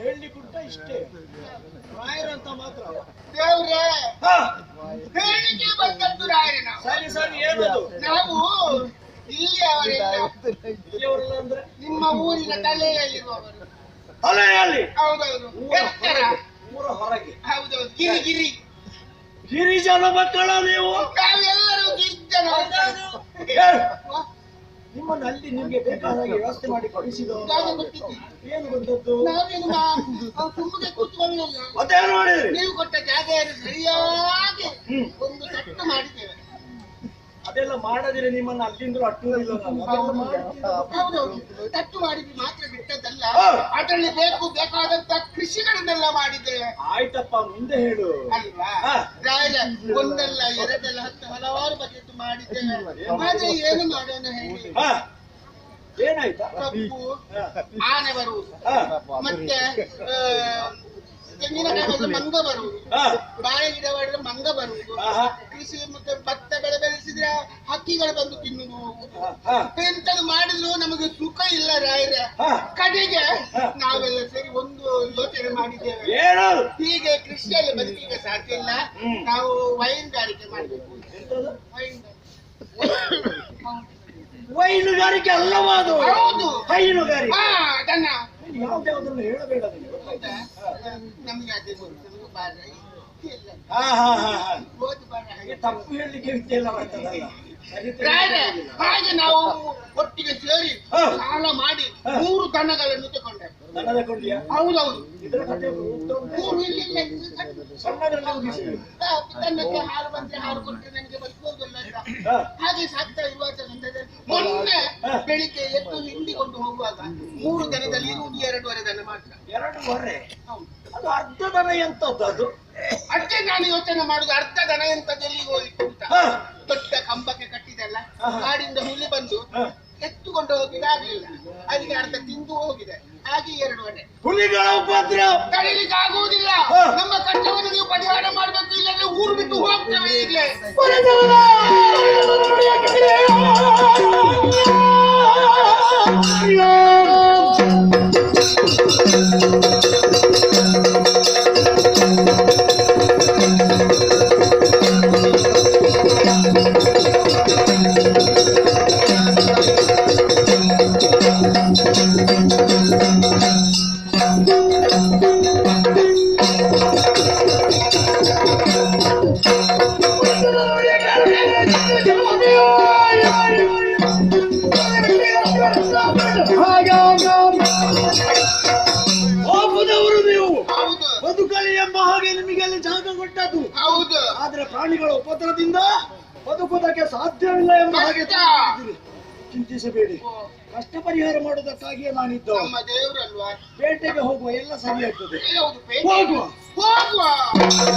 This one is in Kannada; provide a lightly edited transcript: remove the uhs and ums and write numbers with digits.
ಹೇಳಿಕುಂಟ ಇಷ್ಟೇ ರಾಯರಂತ ಮಾತ್ರ ದೇವ್ರೆ ಹೇಳಿಕೆ ಬಂದದ್ದು ರಾಯನ. ಸರಿ ಸರಿ ಏನದು? ನಾವು ಇಲ್ಲಿಯವರೆಲ್ಲ ಅಂದ್ರೆ ನಿಮ್ಮ ಊರಿನ ತಲೆಯಲ್ಲಿರುವವರು. ಅಲೆಯಲ್ಲಿ ಹೌದೌದು, ಎತ್ತರ ಊರ ಹೊರಗೆ. ಹೌದೌದು, ಗಿರಿ ಗಿರಿ ಗಿರಿಜನ ಮಕ್ಕಳ ನೀವು? ನಾವೆಲ್ಲರೂ ಗಿರಿಜನ. ನಿಮ್ಮನ್ನು ಅಲ್ಲಿ ನಿಮ್ಗೆ ಬೇಕಾದ ಹಾಗೆ ವ್ಯವಸ್ಥೆ ಮಾಡಿ ಕೊಡಿಸಿದವರು ಏನು ಬಂದದ್ದು? ನಾವೇನು ತುಂಬಗೆ ಕೂತ್ಕೊಳ್ಳಲಿಲ್ಲ. ಮತ್ತೆ ಮಾಡಿದ್ರಿ? ನೀವು ಕೊಟ್ಟ ಜಾಗ ಸರಿಯಾಗಿ ಒಂದು ತಟ್ಟು ಮಾಡಿದ್ದೇವೆ. ಅದೆಲ್ಲ ಮಾಡದಿರಿ ನಿಮ್ಮನ್ನು ಅಲ್ಲಿಂದಲೂ ಅಟ್ಟುವುದಿಲ್ಲ. ಹೌದೌದು, ತಟ್ಟು ಮಾಡಿದ್ವಿ ಮಾತ್ರ ಬಿಟ್ಟದ್ದಲ್ಲ, ಅದರಲ್ಲಿ ಬೇಕಾದಂತ ಕೃಷಿಗಳನ್ನೆಲ್ಲ ಮಾಡಿದ್ದೇವೆ. ಆಯ್ತಪ್ಪ, ಮುಂದೆ ಹೇಳು. ಅಲ್ವಾ ರಾಯರ, ಒಂದಲ್ಲ ಎರಡಲ್ಲ ಹಲವಾರು ಬಗೆದ್ದು ಮಾಡಿದ್ದೇವೆ. ಆದ್ರೆ ಏನು ಮಾಡೋಣ ಹೇಳಿ? ಏನಾಯ್ತಾ? ಕಪ್ಪು ಆನೆ ಬರುವುದು, ಮತ್ತೆ ತೆಂಗಿನಕಾಯಿ ಮಂಗ ಬರುವುದು, ಬಾಳೆ ಗಿಡ ಮಾಡಿದ್ರೆ ಮಂಗ ಬರುವುದು, ಕೃಷಿ ಮತ್ತೆ ಭತ್ತ ಬೆಳೆಸಿದ್ರೆ ಹಕ್ಕಿಗಳು ಬಂದು ತಿನ್ನುವುದು ಹೋಗುದು. ಎಂತದು ಮಾಡಿದ್ರು ನಮಗೆ ಸುಖ ಇಲ್ಲ ರಾಯರ. ಕಡೆಗೆ ನಾವೆಲ್ಲ ಸೇರಿ ಒಂದು ಯೋಚನೆ ಮಾಡಿದ್ದೇವೆ. ಹೀಗೆ ಕೃಷಿಯಲ್ಲಿ ಬದುಕಿಗೆ ಸಾಧ್ಯ ಇಲ್ಲ, ನಾವು ವೈನುಗಾರಿಕೆ ಮಾಡಬೇಕು. ವೈನುಗಾರಿಕೆ ಅಲ್ಲವಾದು? ಹೌದು, ಹೈನುಗಾರಿಕೆ. ಅದನ್ನ ಯಾವ್ದಾವ್ದನ್ನು ಹೇಳಬೇಡ. ನಮ್ಗೆ ಅದೇ ನಮ್ಗೆ ಬಾರ ತಪ್ಪು ಹೇಳಲಿಕ್ಕೆ ವಿದ್ಯೆಲ್ಲ ಬರ್ತದಲ್ಲ. ಹಾಗೆ ನಾವು ಒಟ್ಟಿಗೆ ಸೇರಿ ಸಾಲ ಮಾಡಿ 3 ದನಗಳನ್ನು ತಗೊಂಡೆ. ಹೌದೌದು, ದನಕ್ಕೆ ಹಾಲು ಬಂದ್ರೆ ಹಾಲು ಕೊಟ್ಟರೆ ನನಗೆ ಬದುಕೋದಿಲ್ಲ ಅಂತ ಹಾಗೆ ಸಾಕ್ತಾ ಇರುವ ಸಂದರ್ಭದಲ್ಲಿ ಮೊನ್ನೆ ಬೆಳಿಗ್ಗೆ ಎದ್ದು ಹಿಂಡಿಕೊಂಡು ಹೋಗುವಾಗ 3 ದನದಲ್ಲಿ ಇರುವುದು 2.5 ದನ ಮಾತ್ರ. 2.5? ಅದು ಅರ್ಧ ದನ ಎಂತದ್ದು? ಅದು ಅಷ್ಟೇ ನಾನು ಯೋಚನೆ ಮಾಡುದು, ಅರ್ಧ ದನ ಎಂತದ್ದು ಎಲ್ಲಿಗೆ ಹೋಗಿತ್ತು ಅಂತ. ದೊಡ್ಡ ಕಂಬಕ್ಕೆ ಕಟ್ಟಿದಲ್ಲ, ಕಾಡಿಂದ ಹುಲಿ ಬಂದು ಎತ್ತುಕೊಂಡು ಹೋಗಿದಾಗಲಿಲ್ಲ, ಅದಕ್ಕೆ ಅರ್ಧ ತಿಂದು ಹೋಗಿದೆ. ಹಾಗೆ 2.5 ಹುಲಿಗಳ ಉಪದ್ರ ತಡೀಲಿಕ್ಕೆ ಆಗುವುದಿಲ್ಲ. ನಮ್ಮ ಕಷ್ಟವನ್ನು ನೀವು ಪರಿಹಾರ ಮಾಡಬೇಕು, ಇಲ್ಲಾಂದ್ರೆ ಊರು ಬಿಟ್ಟು ಹೋಗ್ತೇವೆ ಈಗಲೇ. ಹೋಗುದವರು ನೀವು ಬದುಕಲಿ ಎಂಬ ಹಾಗೆ ನಿಮಗೆಲ್ಲ ಜಾಗ ಕೊಟ್ಟದ್ದು. ಹೌದು, ಆದ್ರೆ ಪ್ರಾಣಿಗಳ ಉಪದ್ರದಿಂದ ಬದುಕುವುದಕ್ಕೆ ಸಾಧ್ಯವಿಲ್ಲ ಎಂಬ ಹಾಗೆ ಚಿಂತಿಸಬೇಡಿ. ಕಷ್ಟ ಪರಿಹಾರ ಮಾಡುವುದಕ್ಕಾಗಿಯೇ ನಾನಿದ್ದು. ನಮ್ಮ ದೇವರಲ್ವಾ, ಪೇಟೆಗೆ ಹೋಗುವ ಎಲ್ಲ ಸರಿಯಾಗ್ತದೆ. ಹೋಗುವ.